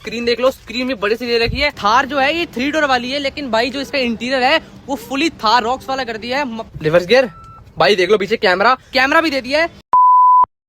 Screen देख लो, screen भी बड़ी सी दे रखी है। थार जो है ये 3 डोर वाली है, लेकिन भाई जो इसका इंटीरियर है वो फुली थार रॉक्स वाला कर दिया है। रिवर्स गियर भाई देख लो, पीछे कैमरा भी दे दिया है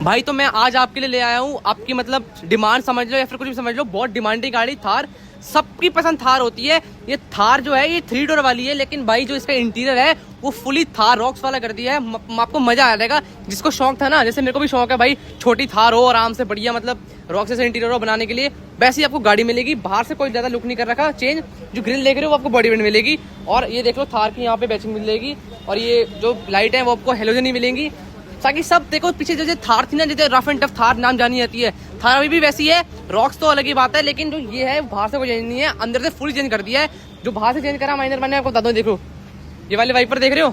भाई। तो मैं आज आपके लिए ले आया हूँ, आपकी मतलब डिमांड समझ लो या फिर कुछ भी समझ लो, बहुत डिमांडिंग गाड़ी थार, सबकी पसंद थार होती है। ये थार जो है ये 3 डोर वाली है, लेकिन भाई जो इसका इंटीरियर है वो फुली थार रॉक्स वाला कर दिया है। आपको मजा आ जाएगा। जिसको शौक था ना, जैसे मेरे को भी शौक है भाई, छोटी थार हो आराम से बढ़िया, मतलब रॉक्स से इंटीरियर हो बनाने के लिए, वैसे ही आपको गाड़ी मिलेगी। बाहर से कोई ज्यादा लुक नहीं कर रखा चेंज, जो ग्रिल देख रहे हो वो आपको बॉडी में मिलेगी। और ये देख लो थार की यहाँ पे बैचिंग मिलेगी, और ये जो लाइट है वो आपको हेलोजन ही मिलेंगी। ताकि सब देखो पीछे जैसे थार थी ना, जैसे रफ एंड टफ थार नाम जानी जाती है, थार अभी भी वैसी है। रॉक्स तो अलग ही बात है, लेकिन जो ये है बाहर से कोई चेंज नहीं है, अंदर से फुल चेंज कर दिया है। जो बाहर से चेंज करा माइनर मैंने आपको बता दो, देखो ये वाले वाइपर देख रहे हो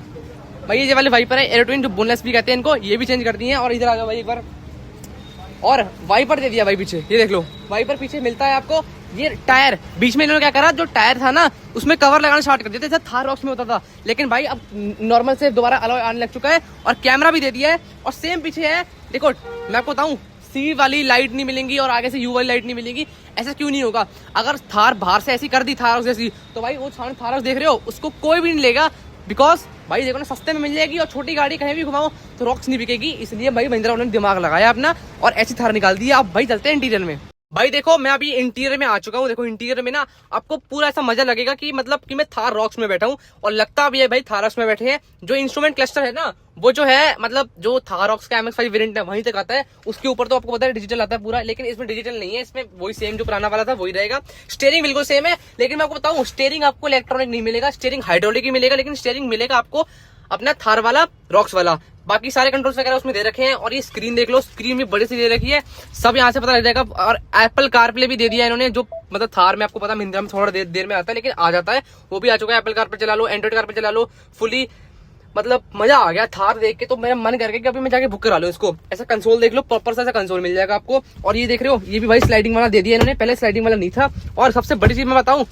भाई, ये वाले वाइपर है एरोट्विन, जो बोनलेस भी कहते हैं इनको, ये भी चेंज कर दिए हैं। और इधर आ जाओ भाई एक बार, और वाइपर दे दिया भाई पीछे, ये देख लो वाइपर पीछे मिलता है आपको। ये टायर बीच में इन्होंने क्या करा, जो टायर था ना उसमें कवर लगाना स्टार्ट कर दिया था, थार रॉक्स में होता था, लेकिन भाई अब नॉर्मल से दोबारा अलॉय आने लग चुका है। और कैमरा भी दे दिया है, और सेम पीछे है। देखो मैं आपको बताऊं, सी वाली लाइट नहीं मिलेंगी और आगे से यू वाली लाइट नहीं मिलेगी। ऐसा क्यों नहीं होगा? अगर थार बाहर से ऐसी कर दी थार रॉक्स जैसी, तो भाई वो थार रॉक्स देख रहे हो उसको कोई भी नहीं लेगा, बिकॉज भाई देखो ना सस्ते में मिल जाएगी, और छोटी गाड़ी कहीं भी घुमाओ तो रॉक्स नहीं बिकेगी। इसलिए भाई महिंद्रा उन्होंने दिमाग लगाया अपना और ऐसी थार निकाल दी है। आप भाई चलते हैं इंटीरियर में। भाई देखो मैं अभी इंटीरियर में आ चुका हूँ। देखो इंटीरियर में ना आपको पूरा ऐसा मजा लगेगा कि मतलब कि मैं थार रॉक्स में बैठा हूँ, और लगता भी है भाई थार रॉक्स में बैठे हैं। जो इंस्ट्रूमेंट क्लस्टर है ना, वो जो है मतलब जो थार रॉक्स का MX-5 वेरिएंट है वहीं तक आता है। उसके ऊपर तो आपको पता है डिजिटल आता है पूरा, लेकिन इसमें डिजिटल नहीं है, इसमें वही सेम जो पुराना वाला था वही रहेगा। स्टीयरिंग बिल्कुल सेम है, लेकिन मैं आपको बताऊं स्टीयरिंग आपको इलेक्ट्रॉनिक नहीं मिलेगा, स्टीयरिंग हाइड्रोलिक ही मिलेगा, लेकिन स्टीयरिंग मिलेगा आपको अपना थार वाला रॉक्स वाला। बाकी सारे कंट्रोल्स वगैरह उसमें दे रखे हैं। और ये स्क्रीन देख लो, स्क्रीन भी बड़ी सी दे रखी है, सब यहाँ से पता लग जाएगा। और एप्पल कारप्ले भी दे दिया है इन्होंने, जो मतलब थार में आपको पता महिंद्रा में थोड़ा देर में आता है, लेकिन आ जाता है, वो भी आ चुका है। एप्पल कारप्ले चला लो, एंड्रॉइड कारप्ले चला लो, फुली मतलब मजा आ गया थार देख के। तो मेरा मन करके कि अभी मैं जाके बुक करा लूं इसको। ऐसा कंसोल देख लो, प्रॉपर सा ऐसा कंसोल मिल जाएगा आपको। और ये देख रहे हो, ये भी भाई स्लाइडिंग वाला दे दिया इन्होंने, पहले स्लाइडिंग वाला नहीं था। और सबसे बड़ी चीज मैं बताऊं,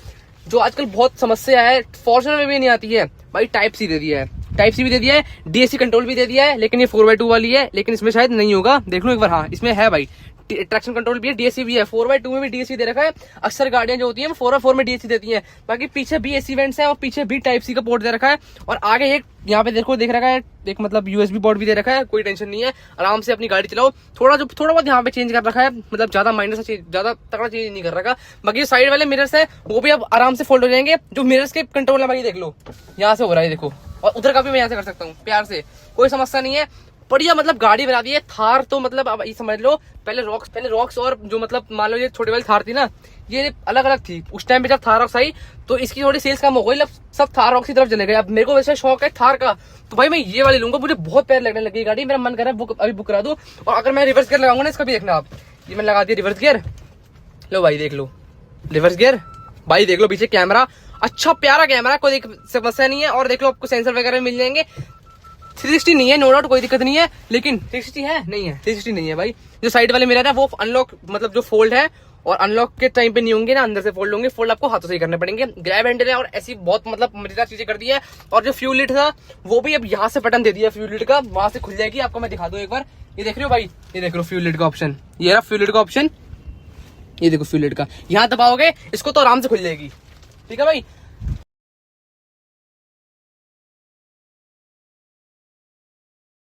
जो आजकल बहुत समस्या है, फॉर्च्यूनर में भी नहीं आती है भाई, टाइप सी दे दिया है, टाइप सी भी दे दिया है, DAC कंट्रोल भी दे दिया है। लेकिन ये 4x2 वाली है, लेकिन इसमें शायद नहीं होगा, देख लो एक बार। हाँ इसमें है भाई, ट्रैक्शन कंट्रोल भी है, DAC भी है, 4x2 में भी DAC दे रखा है। अक्सर गाड़ियां जो होती हैं वो 4x4 में DAC देती हैं। बाकी पीछे भी AC वेंट्स हैं, और पीछे भी टाइप सी का पोर्ट दे रखा है। और आगे एक यहाँ पे देखो देख रखा है, एक मतलब USB पोर्ट भी दे रखा है। कोई टेंशन नहीं है, आराम से अपनी गाड़ी चलाओ। थोड़ा बहुत यहाँ पे चेंज कर रखा है, मतलब ज्यादा माइनर से ज्यादा तगड़ा चेंज नहीं कर रखा। बाकी साइड वाले मिरर्स है वो भी अब आराम से फोल्ड हो जाएंगे। जो मिरर्स के कंट्रोल है भाई देख लो, यहाँ से हो रहा है देखो, और उधर का भी मैं यहाँ से कर सकता हूँ प्यार से, कोई समस्या नहीं है। बढ़िया मतलब गाड़ी बना दी है थार। तो मतलब अब ये समझ लो, पहले रॉक्स और जो मतलब मान लो ये छोटी वाली थार थी ना, ये अलग अलग थी। उस टाइम पे जब थार रॉक्स आई तो इसकी थोड़ी सेल्स कम हो गई, सब थार रॉक्स की तरफ चले गए। अब मेरे को वैसे शौक है थार का, तो भाई मैं ये वाली लूंगा। मुझे बहुत प्यार लगने लगी गाड़ी, मेरा मन कर रहा है अभी बुक करा दूं। और अगर मैं रिवर्स गियर लगाऊंगा ना, इसका भी देखना आप, ये मैंने लगा दिया रिवर्स गियर, लो भाई देख लो रिवर्स गियर भाई देख लो, पीछे कैमरा, अच्छा प्यारा कैमरा, कोई समस्या नहीं है। और देख लो आपको सेंसर वगैरह मिल जाएंगे। 360 नहीं है, नो डाउट, कोई दिक्कत नहीं है, लेकिन 360 है नहीं है, 360 नहीं है भाई। जो साइड वाले मिरर है वो अनलॉक मतलब जो फोल्ड है, और अनलॉक के टाइम पे नहीं होंगे ना, अंदर से फोल्ड होंगे। फोल्ड आपको हाथों से ही करने पड़ेंगे। ग्रैब हैंडल है, और ऐसी बहुत मतलब मजेदार चीजें कर दी है। और जो फ्यूल लिड था वो भी अब यहाँ से बटन दे दिया फ्यूल लिड का, वहां से खुल जाएगी। आपको मैं दिखा दूं एक बार, ये देख रहे हो भाई, ये देख रहे हो फ्यूल लिड का ऑप्शन, ये रहा फ्यूल लिड का ऑप्शन, ये देखो फ्यूल लिड का, यहाँ दबाओगे इसको तो आराम से खुल जाएगी। ठीक है भाई,